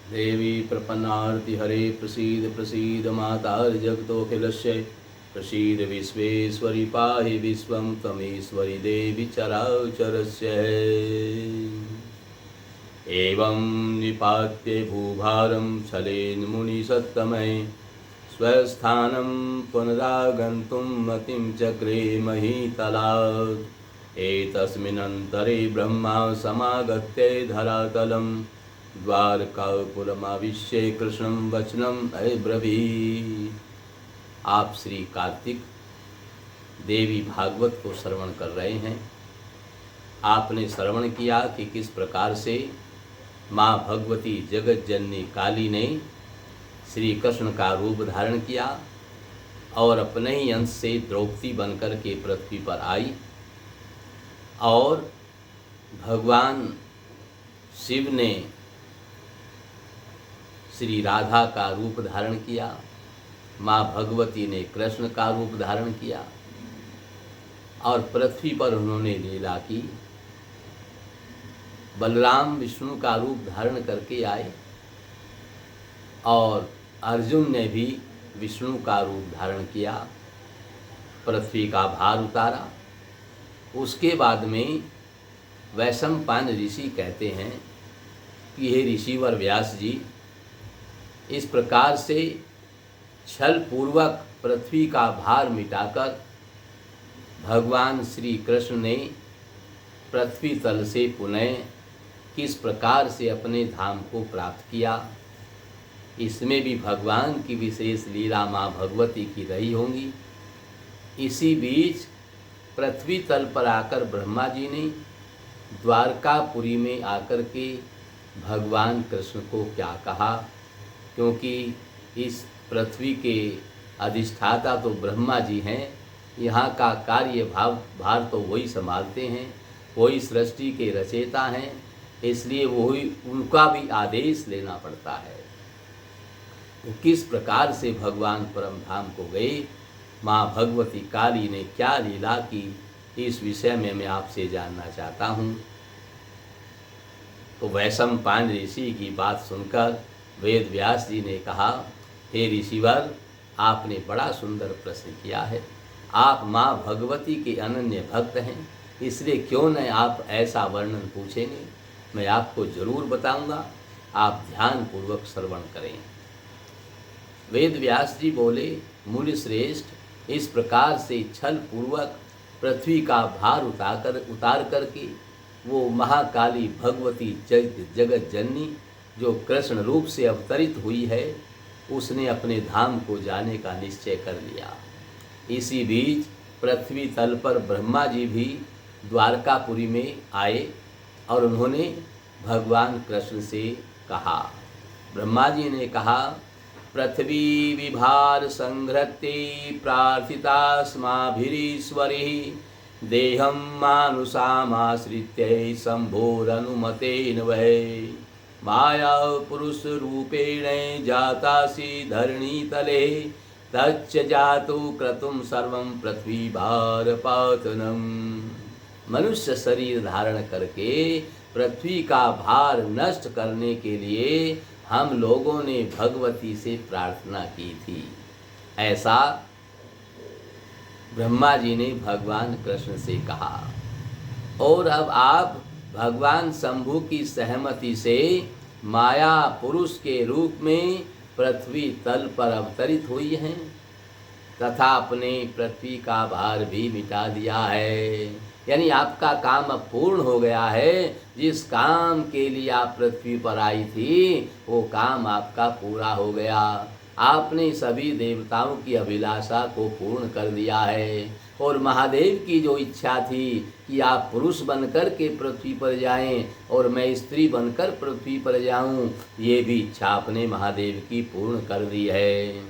देवी प्रपन्नार्ति हरे प्रसीद प्रसीद मातार् जगतोऽखिलस्य प्रसीद विश्वेश्वरि पाहि विश्वं त्वमीश्वरि देवी चराचरस्य। एवं निपात्य भूभारं छलेन मुनिसत्तमये स्वस्थानं पुनरागन्तुं मतिं चक्रे महीतलात्। एतस्मिन्नन्तरे ब्रह्मा समागत्य धरातलं द्वारकापुरमाविश्य कृष्णं वचनम् अब्रवीत्। आप श्री कार्तिक देवी भागवत को श्रवण कर रहे हैं। आपने श्रवण किया कि किस प्रकार से माँ भगवती जगत जननी काली ने श्री कृष्ण का रूप धारण किया और अपने ही अंश से द्रौपदी बनकर के पृथ्वी पर आई और भगवान शिव ने श्री राधा का रूप धारण किया, माँ भगवती ने कृष्ण का रूप धारण किया और पृथ्वी पर उन्होंने लीला की। बलराम विष्णु का रूप धारण करके आए और अर्जुन ने भी विष्णु का रूप धारण किया, पृथ्वी का भार उतारा। उसके बाद में वैशंपायन ऋषि कहते हैं कि हे ऋषिवर व्यास जी, इस प्रकार से छल पूर्वक पृथ्वी का भार मिटाकर भगवान श्री कृष्ण ने पृथ्वी तल से पुनः किस प्रकार से अपने धाम को प्राप्त किया, इसमें भी भगवान की विशेष लीला माँ भगवती की रही होंगी। इसी बीच पृथ्वी तल पर आकर ब्रह्मा जी ने द्वारकापुरी में आकर के भगवान कृष्ण को क्या कहा, क्योंकि इस पृथ्वी के अधिष्ठाता तो ब्रह्मा जी हैं, यहाँ का कार्य भार तो वही संभालते हैं, वही सृष्टि के रचयिता हैं, इसलिए वही उनका भी आदेश लेना पड़ता है। तो किस प्रकार से भगवान परम धाम को गए, माँ भगवती काली ने क्या लीला की, इस विषय में मैं आपसे जानना चाहता हूँ। तो वैशंपायन ऋषि की बात सुनकर वेद व्यास जी ने कहा, हे ऋषिवर, आपने बड़ा सुंदर प्रश्न किया है। आप माँ भगवती के अनन्य भक्त हैं, इसलिए क्यों न आप ऐसा वर्णन पूछेंगे, मैं आपको जरूर बताऊंगा, आप ध्यान पूर्वक श्रवण करें। वेद व्यास जी बोले, मुनि श्रेष्ठ, इस प्रकार से छल पूर्वक पृथ्वी का भार उतार करके वो महाकाली भगवती जगत जननी जो कृष्ण रूप से अवतरित हुई है, उसने अपने धाम को जाने का निश्चय कर लिया। इसी बीच पृथ्वी तल पर ब्रह्मा जी भी द्वारकापुरी में आए और उन्होंने भगवान कृष्ण से कहा। ब्रह्मा जी ने कहा, पृथ्वी विभार संघृत्य प्रार्थितास्माभिरीश्वरिः देहं मानुषामाश्रित्य शम्भोरनुमतेन वै माया पुरुष रूपेण जातासि धरणीतले तच्च जातु क्रतुं सर्वं पृथ्वी भारपातनम। मनुष्य शरीर धारण करके पृथ्वी का भार नष्ट करने के लिए हम लोगों ने भगवती से प्रार्थना की थी, ऐसा ब्रह्मा जी ने भगवान कृष्ण से कहा। और अब आप भगवान शंभु की सहमति से माया पुरुष के रूप में पृथ्वी तल पर अवतरित हुई हैं तथा अपने पृथ्वी का भार भी मिटा दिया है। यानी आपका काम अब पूर्ण हो गया है। जिस काम के लिए आप पृथ्वी पर आई थी, वो काम आपका पूरा हो गया। आपने सभी देवताओं की अभिलाषा को पूर्ण कर दिया है और महादेव की जो इच्छा थी कि आप पुरुष बनकर के पृथ्वी पर जाएं और मैं स्त्री बनकर पृथ्वी पर जाऊं, ये भी इच्छा आपने महादेव की पूर्ण कर दी है।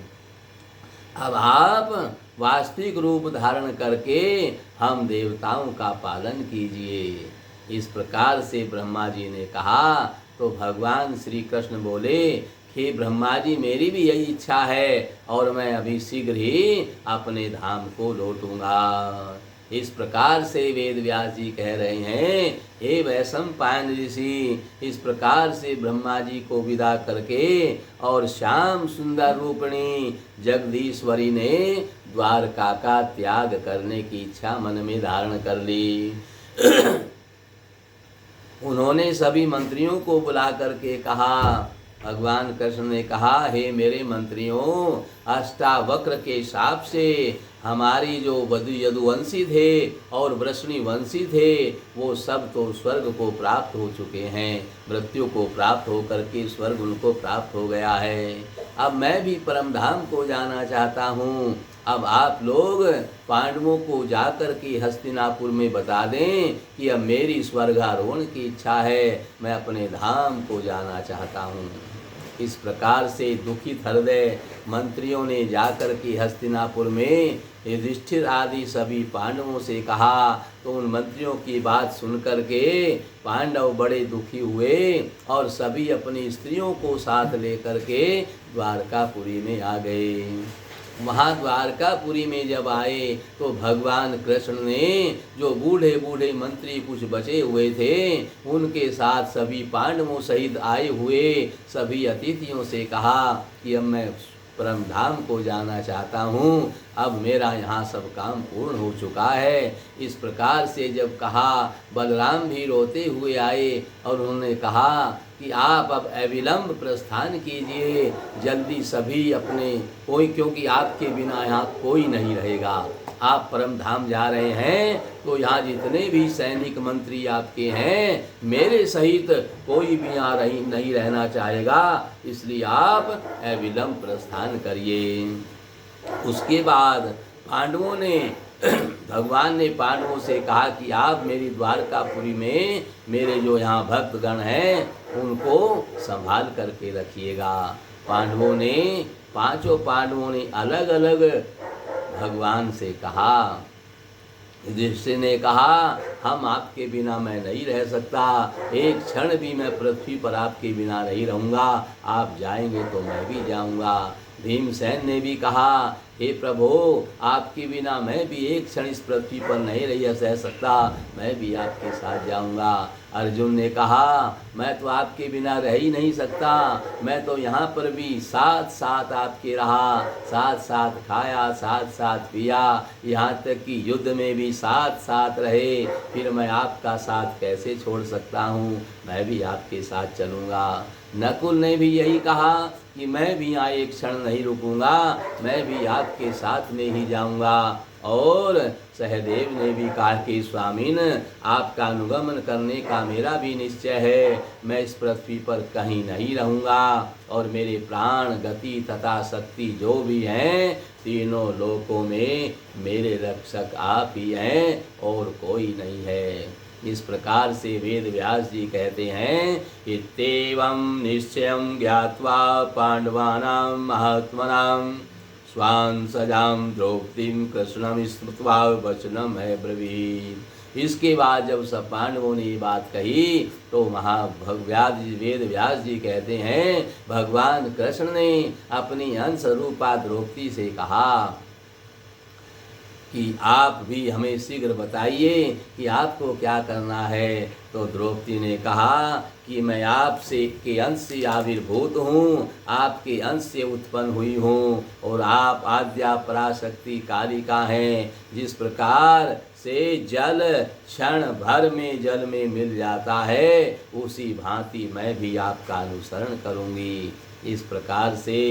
अब आप वास्तविक रूप धारण करके हम देवताओं का पालन कीजिए। इस प्रकार से ब्रह्मा जी ने कहा तो भगवान श्री कृष्ण बोले, हे ब्रह्मा जी, मेरी भी यही इच्छा है और मैं अभी शीघ्र ही अपने धाम को लौटूंगा। इस प्रकार से वेद व्यास जी कह रहे हैं, हे वैशंपायन ऋषि, इस प्रकार से ब्रह्मा जी को विदा करके और श्याम सुंदर रूपिणी जगदीश्वरी ने द्वारका का त्याग करने की इच्छा मन में धारण कर ली। उन्होंने सभी मंत्रियों को बुला करके कहा, भगवान कृष्ण ने कहा, हे मेरे मंत्रियों, अष्टावक्र के शाप से हमारी जो यदुवंशी थे और वृष्णि वंशी थे वो सब तो स्वर्ग को प्राप्त हो चुके हैं, मृत्यु को प्राप्त होकर के स्वर्ग उनको प्राप्त हो गया है। अब मैं भी परम धाम को जाना चाहता हूँ। अब आप लोग पांडवों को जाकर के हस्तिनापुर में बता दें कि अब मेरी स्वर्गारोहण की इच्छा है, मैं अपने धाम को जाना चाहता हूँ। इस प्रकार से दुखित हृदय मंत्रियों ने जाकर के हस्तिनापुर में युधिष्ठिर आदि सभी पांडवों से कहा। तो उन मंत्रियों की बात सुन कर के पांडव बड़े दुखी हुए और सभी अपनी स्त्रियों को साथ लेकर के द्वारकापुरी में आ गए। वहाँ द्वारकापुरी में जब आए तो भगवान कृष्ण ने जो बूढ़े बूढ़े मंत्री कुछ बचे हुए थे उनके साथ सभी पांडवों सहित आए हुए सभी अतिथियों से कहा कि अब मैं परम धाम को जाना चाहता हूँ, अब मेरा यहाँ सब काम पूर्ण हो चुका है। इस प्रकार से जब कहा, बलराम भी रोते हुए आए और उन्होंने कहा कि आप अब अविलंब प्रस्थान कीजिए, जल्दी सभी अपने क्योंकि आपके बिना यहाँ कोई नहीं रहेगा। आप परम धाम जा रहे हैं तो यहाँ जितने भी सैनिक मंत्री आपके हैं मेरे सहित कोई भी यहाँ नहीं रहना चाहेगा, इसलिए आप अविलंब प्रस्थान करिए। उसके बाद पांडवों ने भगवान ने पांडवों से कहा कि आप मेरी द्वारकापुरी में मेरे जो यहाँ भक्तगण हैं उनको संभाल करके रखिएगा। पांचों पांडवों ने अलग अलग भगवान से कहा। युधिष्ठिर ने कहा, हम आपके बिना मैं नहीं रह सकता, एक क्षण भी मैं पृथ्वी पर आपके बिना नहीं रहूँगा, आप जाएंगे तो मैं भी जाऊँगा। भीमसेन ने भी कहा, हे प्रभु, आपके बिना मैं भी एक क्षण इस पृथ्वी पर नहीं रह सकता, मैं भी आपके साथ जाऊंगा। अर्जुन ने कहा, मैं तो आपके बिना रह ही नहीं सकता, मैं तो यहाँ पर भी साथ साथ आपके रहा, साथ साथ खाया, साथ साथ पिया, यहाँ तक कि युद्ध में भी साथ साथ रहे, फिर मैं आपका साथ कैसे छोड़ सकता हूँ, मैं भी आपके साथ चलूँगा। नकुल ने भी यही कहा कि मैं भी यहाँ एक क्षण नहीं रुकूंगा, मैं भी आपके साथ में ही जाऊंगा। और सहदेव ने भी कहा कि स्वामीन, आपका अनुगमन करने का मेरा भी निश्चय है, मैं इस पृथ्वी पर कहीं नहीं रहूँगा और मेरे प्राण, गति तथा शक्ति जो भी हैं तीनों लोकों में मेरे रक्षक आप ही हैं और कोई नहीं है। इस प्रकार से वेद व्यास जी कहते हैं, इत्येवं निश्चयं ज्ञात्वा पांडवानां महात्मनां स्वां सजां द्रौपदीं कृष्णं स्मृत्वा वचनम् अब्रवीत्। इसके बाद जब सब पांडवों ने ये बात कही तो वेद व्यास जी कहते हैं, भगवान कृष्ण ने अपनी अंश रूपा द्रौपदी से कहा कि आप भी हमें शीघ्र बताइए कि आपको क्या करना है। तो द्रौपदी ने कहा कि मैं आपसे के अंश से आविर्भूत हूँ, आपके अंश से उत्पन्न हुई हूँ और आप आद्या पराशक्ति कालिका हैं। जिस प्रकार से जल क्षण भर में जल में मिल जाता है, उसी भांति मैं भी आपका अनुसरण करूँगी। इस प्रकार से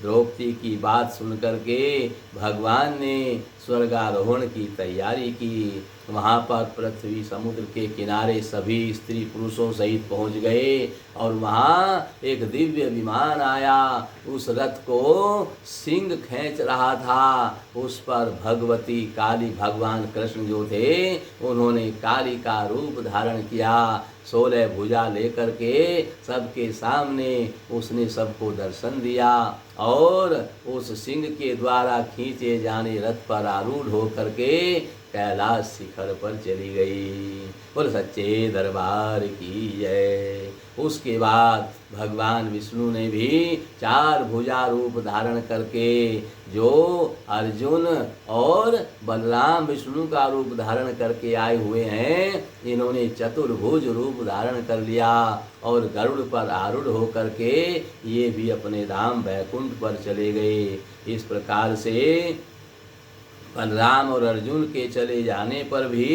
द्रौपदी की बात सुन करके भगवान ने स्वर्गारोहण की तैयारी की। वहाँ पर पृथ्वी समुद्र के किनारे सभी स्त्री पुरुषों सहित पहुँच गए और वहाँ एक दिव्य विमान आया। उस रथ को सिंह खींच रहा था, उस पर भगवती काली भगवान कृष्ण जो थे उन्होंने काली का रूप धारण किया। 16 भुजा लेकर के सबके सामने उसने सबको दर्शन दिया और उस सिंह के द्वारा खींचे जाने रथ पर आरूढ़ होकर के कैलाश शिखर पर चली गई। और सच्चे दरबार की जय। उसके बाद भगवान विष्णु ने भी 4 भुजा रूप धारण करके जो अर्जुन और बलराम विष्णु का रूप धारण करके आए हुए हैं, इन्होंने चतुर्भुज रूप धारण कर लिया और गरुड़ पर आरूढ़ होकर के ये भी अपने धाम वैकुंठ पर चले गए। इस प्रकार से बलराम और अर्जुन के चले जाने पर भी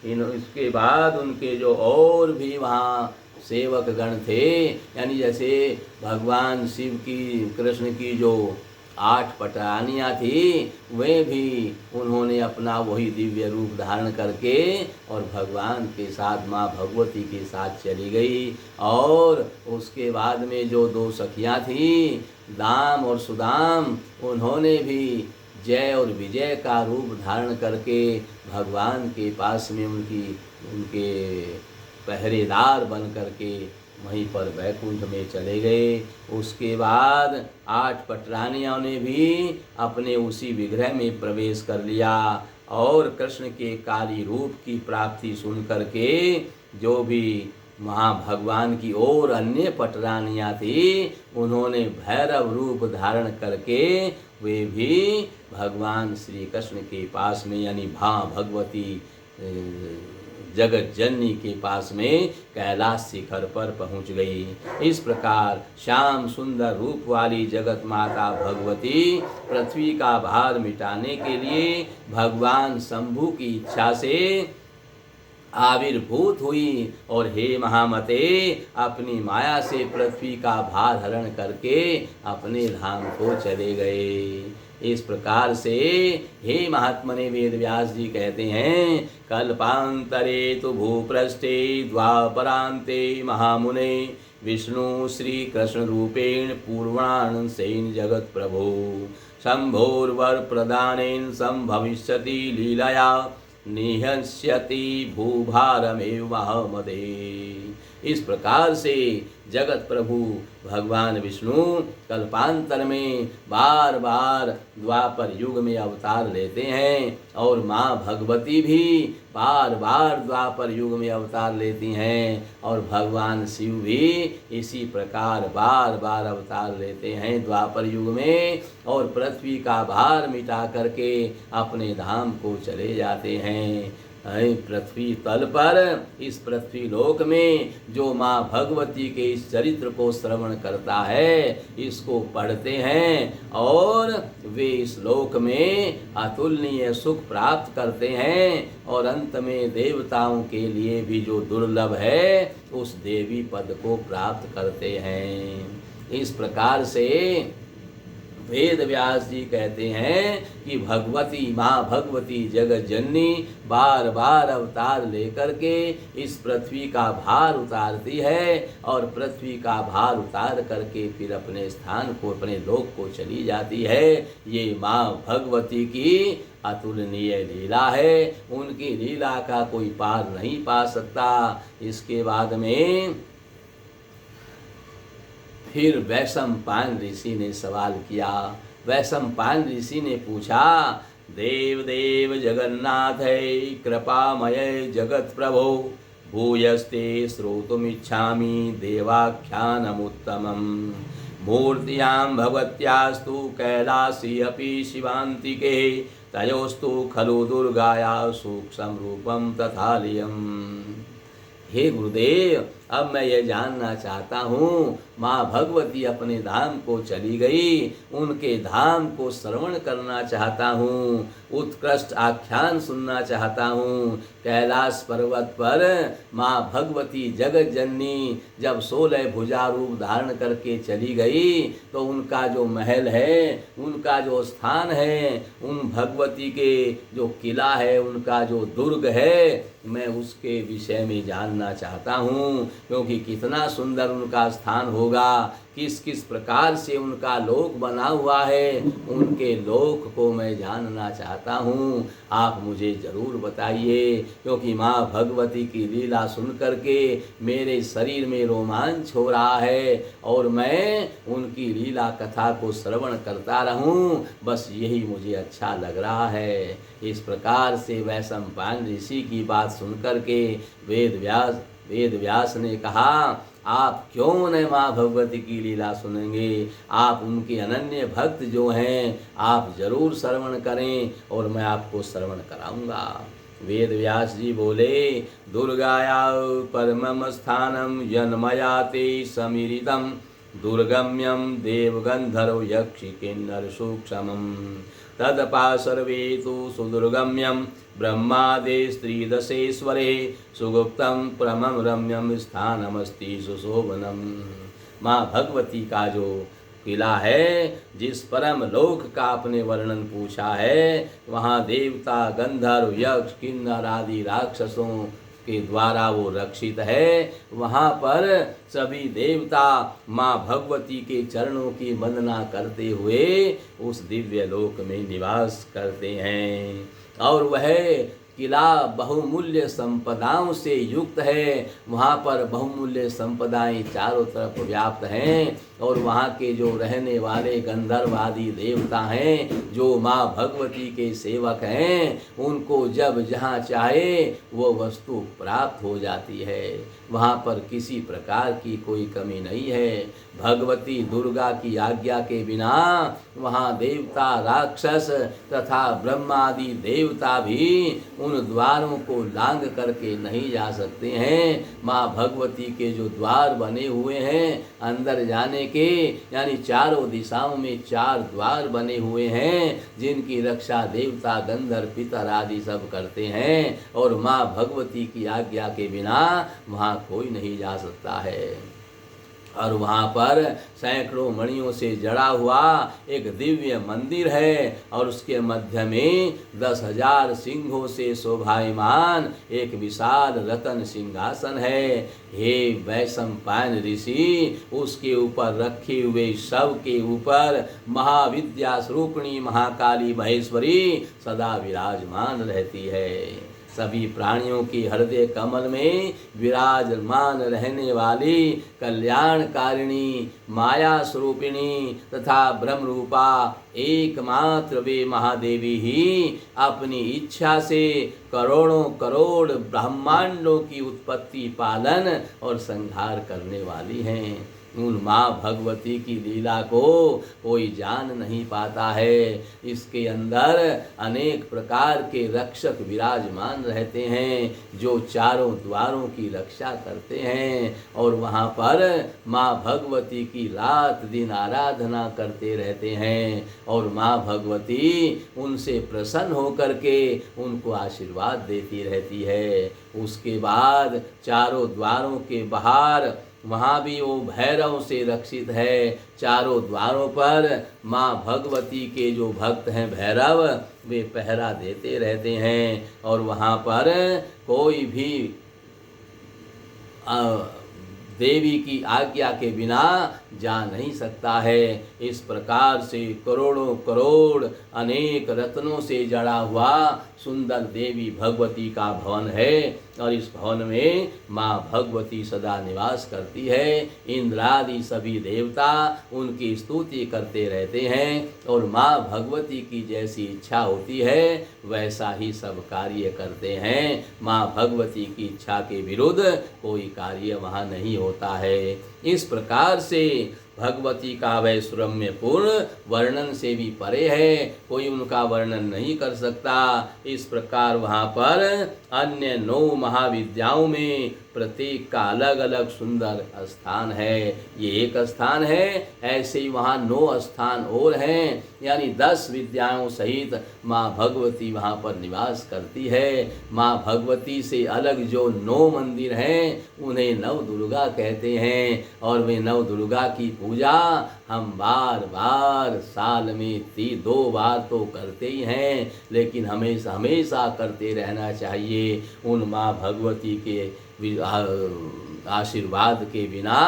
इसके बाद उनके जो और भी वहाँ सेवक गण थे, यानी जैसे भगवान शिव की, कृष्ण की जो 8 पटरानियाँ थी, वे भी उन्होंने अपना वही दिव्य रूप धारण करके और भगवान के साथ माँ भगवती के साथ चली गई। और उसके बाद में जो 2 सखियाँ थीं, दाम और सुदाम, उन्होंने भी जय और विजय का रूप धारण करके भगवान के पास में उनके पहरेदार बन करके वहीं पर वैकुंठ में चले गए। उसके बाद 8 पटरानियों ने भी अपने उसी विग्रह में प्रवेश कर लिया और कृष्ण के काली रूप की प्राप्ति सुन करके जो भी वहाँ भगवान की और अन्य पटरानियाँ थी, उन्होंने भैरव रूप धारण करके वे भी भगवान श्री कृष्ण के पास में, यानी भगवती जगत जननी के पास में कैलाश शिखर पर पहुंच गई। इस प्रकार श्याम सुंदर रूप वाली जगत माता भगवती पृथ्वी का भार मिटाने के लिए भगवान शंभु की इच्छा से आविर्भूत हुई और हे महामते, अपनी माया से पृथ्वी का भार हरण करके अपने धाम को चले गए। इस प्रकार से हे महात्मने वेद व्यास जी कहते हैं, कल्पांतरे तो भूपृष्ठे द्वापरांते महामुने विष्णु श्री कृष्ण रूपेण पूर्वाण सेन जगत प्रभो शंभोर्वर प्रदानेन संभविष्यति लीलया निहस्यति भूभारमेव महमदे। इस प्रकार से जगत प्रभु भगवान विष्णु कल्पांतर में बार बार द्वापर युग में अवतार लेते हैं और माँ भगवती भी बार बार द्वापर युग में अवतार लेती हैं और भगवान शिव भी इसी प्रकार बार बार अवतार लेते हैं द्वापर युग में और पृथ्वी का भार मिटा करके अपने धाम को चले जाते हैं। पृथ्वी तल पर, इस पृथ्वी लोक में जो माँ भगवती के इस चरित्र को श्रवण करता है, इसको पढ़ते हैं और वे इस लोक में अतुलनीय सुख प्राप्त करते हैं और अंत में देवताओं के लिए भी जो दुर्लभ है उस देवी पद को प्राप्त करते हैं। इस प्रकार से वेद व्यास जी कहते हैं कि भगवती माँ भगवती जगत जननी बार बार अवतार लेकर के इस पृथ्वी का भार उतारती है और पृथ्वी का भार उतार करके फिर अपने स्थान को, अपने लोक को चली जाती है। ये माँ भगवती की अतुलनीय लीला है, उनकी लीला का कोई पार नहीं पा सकता। इसके बाद में फिर वैशंपायन ऋषि ने सवाल किया। वैशंपायन ऋषि ने पूछा, देव देव जगन्नाथ कृपामय जगत प्रभो भूयस्ते श्रोतुमिच्छामि देवाख्यानमुत्तमम् मूर्त्यां भगवत्यास्तु कैलासी अपि शिवान्तिके तयोस्तु खलु दुर्गाया सूक्ष्म रूपम तथालियम्। हे गुरुदेव, अब मैं ये जानना चाहता हूँ, माँ भगवती अपने धाम को चली गई, उनके धाम को श्रवण करना चाहता हूँ, उत्कृष्ट आख्यान सुनना चाहता हूँ। कैलाश पर्वत पर माँ भगवती जगत जननी जब 16 भुजा रूप धारण करके चली गई तो उनका जो महल है, उनका जो स्थान है, उन भगवती के जो किला है, उनका जो दुर्ग है, मैं उसके विषय में जानना चाहता हूँ, क्योंकि कितना सुंदर उनका स्थान होगा, किस किस प्रकार से उनका लोक बना हुआ है, उनके लोक को मैं जानना चाहता हूँ। आप मुझे ज़रूर बताइए, क्योंकि माँ भगवती की लीला सुन करके मेरे शरीर में रोमांच हो रहा है और मैं उनकी लीला कथा को श्रवण करता रहूँ, बस यही मुझे अच्छा लग रहा है। इस प्रकार से वैशंपायन ऋषि की बात सुन करके वेद व्यास ने कहा, आप क्यों न माँ भगवती की लीला सुनेंगे। आप उनके अनन्य भक्त जो हैं आप जरूर श्रवण करें और मैं आपको श्रवण कराऊंगा। वेद व्यास जी बोले, दुर्गाया परमम स्थानम जन्मया ते समीरितम दुर्गम्यम देवगंधर्व यक्षि किन्नर सूक्ष्मम तदपा सर्वे तु सुदुर्गम्यम ब्रह्मादे स्त्रीदशेश्वरे सुगुप्तम परमं रम्यम स्थानमस्ति सुशोभनम। माँ भगवती का जो किला है, जिस परम लोक का आपने वर्णन पूछा है, वहाँ देवता गंधर्व यक्ष किन्नर आदि राक्षसों के द्वारा वो रक्षित है। वहाँ पर सभी देवता माँ भगवती के चरणों की वंदना करते हुए उस दिव्य लोक में निवास करते हैं। और वह किला बहुमूल्य संपदाओं से युक्त है। वहाँ पर बहुमूल्य संपदाएं चारों तरफ व्याप्त हैं और वहाँ के जो रहने वाले गंधर्व आदि देवता हैं, जो माँ भगवती के सेवक हैं, उनको जब जहाँ चाहे वो वस्तु प्राप्त हो जाती है। वहाँ पर किसी प्रकार की कोई कमी नहीं है। भगवती दुर्गा की आज्ञा के बिना वहाँ देवता राक्षस तथा ब्रह्मादि देवता भी उन द्वारों को लांघ करके नहीं जा सकते हैं। माँ भगवती के जो द्वार बने हुए हैं अंदर जाने के, यानी चारों दिशाओं में 4 द्वार बने हुए हैं, जिनकी रक्षा देवता गंधर्व पितर आदि सब करते हैं। और माँ भगवती की आज्ञा के बिना वहाँ कोई नहीं जा सकता है। और वहाँ पर सैकड़ों मणियों से जड़ा हुआ एक दिव्य मंदिर है और उसके मध्य में 10,000 सिंहों से शोभायमान एक विशाल रतन सिंहासन है। हे वैशंपायन ऋषि, उसके ऊपर रखे हुए शव के ऊपर महाविद्या स्वरूपिणी महाकाली महेश्वरी सदा विराजमान रहती है। सभी प्राणियों की हृदय कमल में विराजमान रहने वाली कल्याणकारिणी माया स्वरूपिणी तथा ब्रह्म रूपा एकमात्र वे महादेवी ही अपनी इच्छा से करोड़ों करोड़ ब्रह्मांडों की उत्पत्ति पालन और संहार करने वाली हैं। उन माँ भगवती की लीला को कोई जान नहीं पाता है। इसके अंदर अनेक प्रकार के रक्षक विराजमान रहते हैं, जो चारों द्वारों की रक्षा करते हैं और वहाँ पर माँ भगवती की रात दिन आराधना करते रहते हैं। और माँ भगवती उनसे प्रसन्न होकर के उनको आशीर्वाद देती रहती है। उसके बाद चारों द्वारों के बाहर वहाँ भी वो भैरव से रक्षित है। चारों द्वारों पर माँ भगवती के जो भक्त हैं भैरव, वे पहरा देते रहते हैं और वहाँ पर कोई भी देवी की आज्ञा के बिना जा नहीं सकता है। इस प्रकार से करोड़ों करोड़ अनेक रत्नों से जड़ा हुआ सुंदर देवी भगवती का भवन है और इस भवन में माँ भगवती सदा निवास करती है। इंद्रादि सभी देवता उनकी स्तुति करते रहते हैं और माँ भगवती की जैसी इच्छा होती है वैसा ही सब कार्य करते हैं। माँ भगवती की इच्छा के विरुद्ध कोई कार्य वहाँ नहीं होता है। इस प्रकार से भगवती का वैश्रम्य पूर्ण वर्णन से भी परे है, कोई उनका वर्णन नहीं कर सकता। इस प्रकार वहाँ पर अन्य 9 महाविद्याओं में प्रत्येक का अलग अलग सुंदर स्थान है। ये एक स्थान है, ऐसे ही वहाँ 9 स्थान और हैं, यानी 10 विद्याओं सहित माँ भगवती वहाँ पर निवास करती है। माँ भगवती से अलग जो 9 मंदिर हैं उन्हें नव दुर्गा कहते हैं और वे नव दुर्गा की पूजा हम बार बार साल में 2 बार तो करते ही हैं, लेकिन हमेशा हमेशा करते रहना चाहिए। उन माँ भगवती के आशीर्वाद के बिना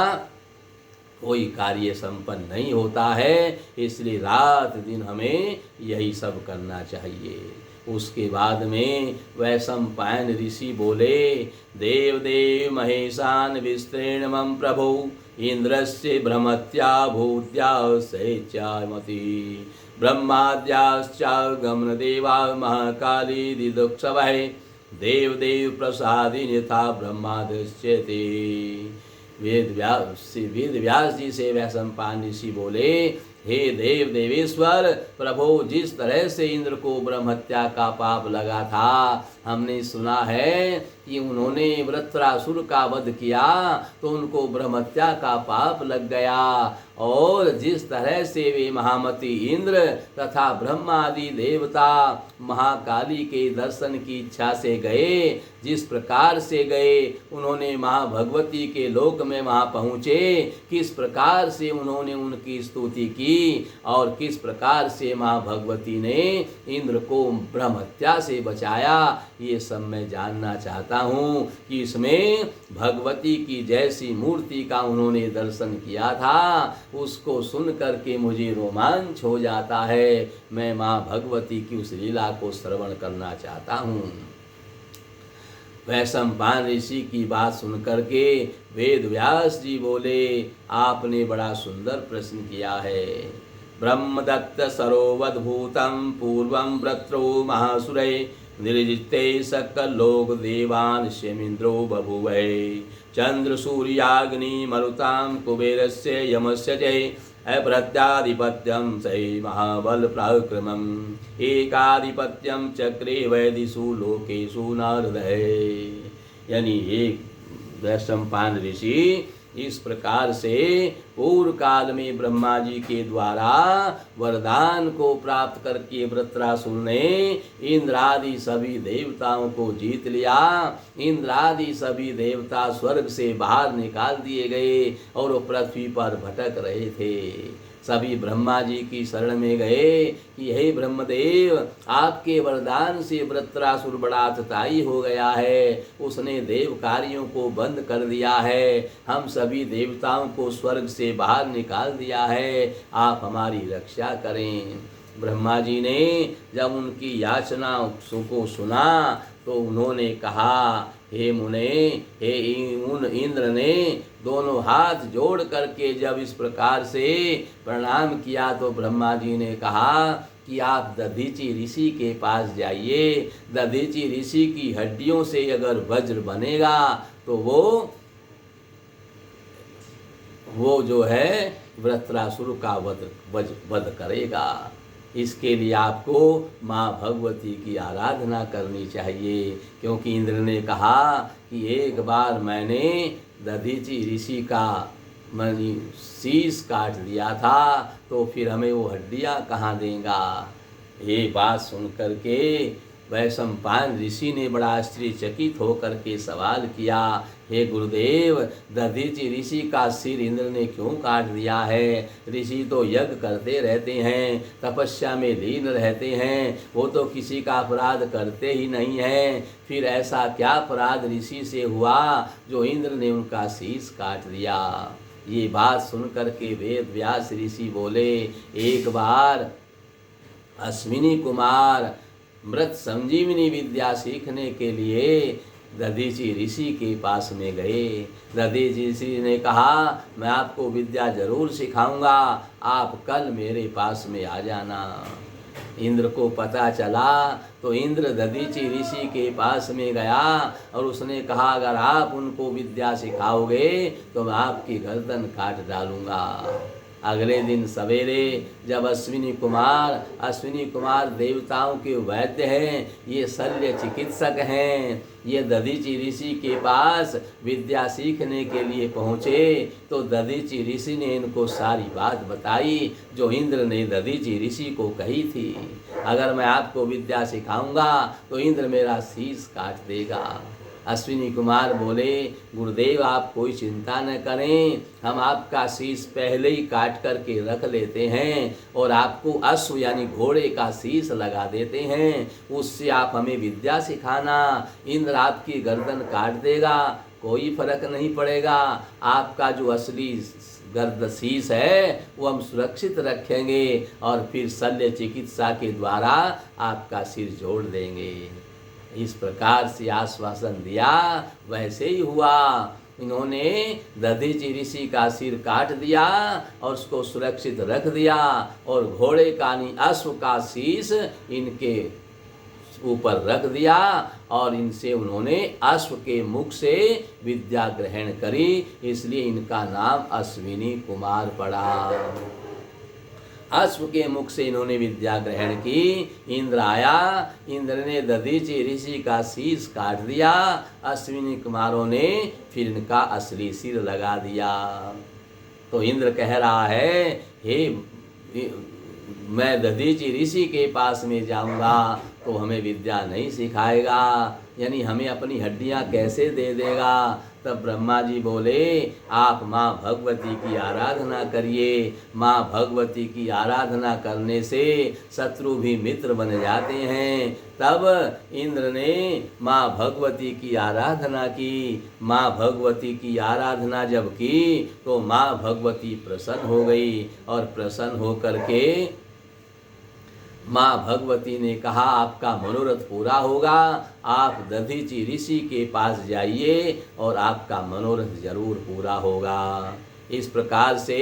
कोई कार्य संपन्न नहीं होता है, इसलिए रात दिन हमें यही सब करना चाहिए। उसके बाद में वैशंपायन ऋषि बोले, देव देव महेशान विस्तृण मम प्रभु इंद्रस्य भ्रमत्या भूत्या सैच्यामति ब्रह्माद्याश्च गमन देवा महाकाली दिदुक्षवै देव देव प्रसादिन यथा ब्रह्मादश्चेति। वेद व्यास जी से वैशंपायन ऋषि बोले, हे देव देवेश्वर प्रभु, जिस तरह से इंद्र को ब्रह्म हत्या का पाप लगा था, हमने सुना है कि उन्होंने वृत्रासुर का वध किया तो उनको ब्रह्म हत्या का पाप लग गया। और जिस तरह से वे महामती इंद्र तथा ब्रह्मादि देवता महाकाली के दर्शन की इच्छा से गए, जिस प्रकार से गए, उन्होंने माँ भगवती के लोक में वहाँ पहुँचे, किस प्रकार से उन्होंने उनकी स्तुति की और किस प्रकार से माँ भगवती ने इंद्र को ब्रह्म हत्या से बचाया, ये सब मैं जानना चाहता हूँ कि इसमें भगवती की जैसी मूर्ति का उन्होंने दर्शन किया था, उसको सुन करके मुझे रोमांच हो जाता है। मैं माँ भगवती की उस लीला को श्रवण करना चाहता हूँ। वैशंपायन ऋषि की बात सुन करके वेद व्यास जी बोले, आपने बड़ा सुंदर प्रश्न किया है। ब्रह्मदत्त सरोवद्भूतं पूर्वं व्रत्रो महासुरै निर्जिते सकलोक देवान् शमिन्द्रो बभूवै चंद्र सूर्याग्नि मरुतां कुबेरस्य यमस्य जय अपहृत्याधिपत्यं सै महाबल पराक्रमम् एकाधिपत्यं चक्रे वैदिषु लोकेषु नारदय। यानी एक वैशंपायन ऋषि इस प्रकार से पूर्व काल में ब्रह्मा जी के द्वारा वरदान को प्राप्त करके वृत्रासुर ने इंद्रादि सभी देवताओं को जीत लिया। इंद्रादि सभी देवता स्वर्ग से बाहर निकाल दिए गए और वो पृथ्वी पर भटक रहे थे। सभी ब्रह्मा जी की शरण में गए कि हे ब्रह्मदेव, आपके वरदान से वृत्रासुर बड़ा अतताई हो गया है, उसने देव कार्यों को बंद कर दिया है, हम सभी देवताओं को स्वर्ग से बाहर निकाल दिया है, आप हमारी रक्षा करें। ब्रह्मा जी ने जब उनकी याचना को सुना तो उन्होंने कहा, हे मुने, हे उन इंद्र ने दोनों हाथ जोड़ करके जब इस प्रकार से प्रणाम किया तो ब्रह्मा जी ने कहा कि आप दधीचि ऋषि के पास जाइए। दधीचि ऋषि की हड्डियों से अगर वज्र बनेगा तो वो जो है वृत्रासुर का वध करेगा। इसके लिए आपको माँ भगवती की आराधना करनी चाहिए, क्योंकि इंद्र ने कहा कि एक बार मैंने दधीचि ऋषि का शीश काट दिया था तो फिर हमें वो हड्डियाँ कहाँ देगा। ये बात सुन करके वैशंपायन ऋषि ने बड़ा आश्चर्यचकित होकर के सवाल किया, हे गुरुदेव, दधीचि ऋषि का सिर इंद्र ने क्यों काट दिया है? ऋषि तो यज्ञ करते रहते हैं, तपस्या में लीन रहते हैं, वो तो किसी का अपराध करते ही नहीं हैं, फिर ऐसा क्या अपराध ऋषि से हुआ जो इंद्र ने उनका शीश काट दिया। ये बात सुन करके वेद व्यास ऋषि बोले, एक बार अश्विनी कुमार मृत संजीवनी विद्या सीखने के लिए दधीचि ऋषि के पास में गए। दधीचि ऋषि ने कहा, मैं आपको विद्या जरूर सिखाऊंगा, आप कल मेरे पास में आ जाना। इंद्र को पता चला तो इंद्र दधीचि ऋषि के पास में गया और उसने कहा, अगर आप उनको विद्या सिखाओगे तो मैं आपकी गर्दन काट डालूंगा। अगले दिन सवेरे जब अश्विनी कुमार देवताओं के वैद्य हैं, ये शल्य चिकित्सक हैं, ये दधीचि ऋषि के पास विद्या सीखने के लिए पहुँचे तो दधीचि ऋषि ने इनको सारी बात बताई जो इंद्र ने दधीचि ऋषि को कही थी। अगर मैं आपको विद्या सिखाऊंगा तो इंद्र मेरा शीश काट देगा। अश्विनी कुमार बोले, गुरुदेव आप कोई चिंता न करें, हम आपका शीश पहले ही काट करके रख लेते हैं और आपको अश्व यानी घोड़े का शीश लगा देते हैं, उससे आप हमें विद्या सिखाना। इंद्र आपकी गर्दन काट देगा, कोई फर्क नहीं पड़ेगा, आपका जो असली गर्द शीश है वो हम सुरक्षित रखेंगे और फिर शल्य चिकित्सा के द्वारा आपका सिर जोड़ देंगे। इस प्रकार से आश्वासन दिया, वैसे ही हुआ। इन्होंने दधीचि ऋषि का सिर काट दिया और उसको सुरक्षित रख दिया और घोड़े का अश्व का शीश इनके ऊपर रख दिया और इनसे उन्होंने अश्व के मुख से विद्या ग्रहण करी, इसलिए इनका नाम अश्विनी कुमार पड़ा। अश्व के मुख से इन्होंने विद्या ग्रहण की। इंद्र आया, इंद्र ने दधीचि ऋषि का शीश काट दिया। अश्विनी कुमारों ने फिर इनका असली सिर लगा दिया। तो इंद्र कह रहा है, हे मैं दधीचि ऋषि के पास में जाऊंगा तो हमें विद्या नहीं सिखाएगा, यानी हमें अपनी हड्डियां कैसे दे देगा। तब ब्रह्मा जी बोले, आप माँ भगवती की आराधना करिए। माँ भगवती की आराधना करने से शत्रु भी मित्र बन जाते हैं। तब इंद्र ने माँ भगवती की आराधना की। माँ भगवती की आराधना जब की तो माँ भगवती प्रसन्न हो गई और प्रसन्न हो करके माँ भगवती ने कहा, आपका मनोरथ पूरा होगा, आप दधीचि ऋषि के पास जाइए और आपका मनोरथ जरूर पूरा होगा। इस प्रकार से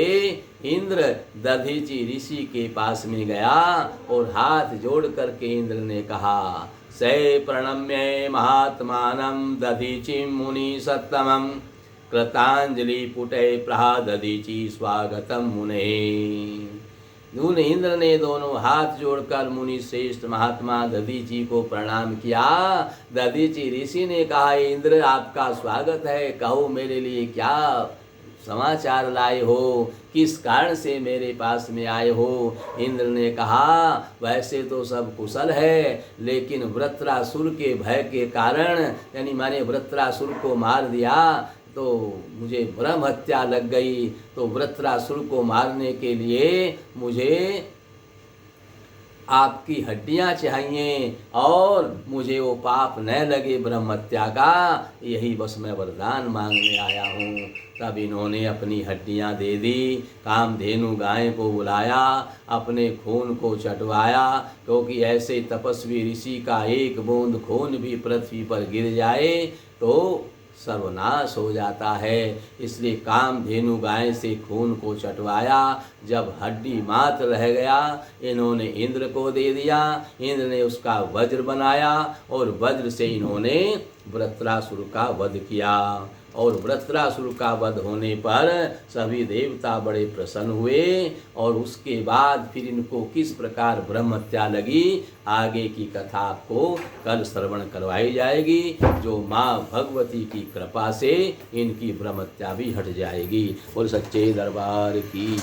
इंद्र दधीचि ऋषि के पास में गया और हाथ जोड़ करके इंद्र ने कहा, सै प्रणम्य महात्मानं दधीचिं मुनि सत्तमं कृतांजलि पुटे प्रहा दधीचि स्वागतम मुने। इंद्र ने दोनों हाथ जोड़कर मुनि श्रेष्ठ महात्मा दधीचि को प्रणाम किया। दधीचि ऋषि ने कहा, इंद्र आपका स्वागत है, कहो मेरे लिए क्या समाचार लाए हो, किस कारण से मेरे पास में आए हो। इंद्र ने कहा, वैसे तो सब कुशल है, लेकिन वृत्रासुर के भय के कारण, यानी मैंने वृत्रासुर को मार दिया तो मुझे ब्रह्म हत्या लग गई। तो वृत्रासुर को मारने के लिए मुझे आपकी हड्डियां चाहिए और मुझे वो पाप न लगे ब्रह्म हत्या का, यही बस मैं वरदान मांगने आया हूँ। तब इन्होंने अपनी हड्डियां दे दी। कामधेनु गाय को बुलाया, अपने खून को चटवाया, क्योंकि ऐसे तपस्वी ऋषि का एक बूंद खून भी पृथ्वी पर गिर जाए तो सर्वनाश हो जाता है। इसलिए कामधेनु गाय से खून को चटवाया। जब हड्डी मात्र रह गया, इन्होंने इंद्र को दे दिया। इंद्र ने उसका वज्र बनाया और वज्र से इन्होंने वृत्रासुर का वध किया। और वृत्रासुर का वध होने पर सभी देवता बड़े प्रसन्न हुए। और उसके बाद फिर इनको किस प्रकार ब्रह्म हत्या लगी, आगे की कथा आपको कल श्रवण करवाई जाएगी। जो माँ भगवती की कृपा से इनकी ब्रह्म हत्या भी हट जाएगी। और सच्चे दरबार की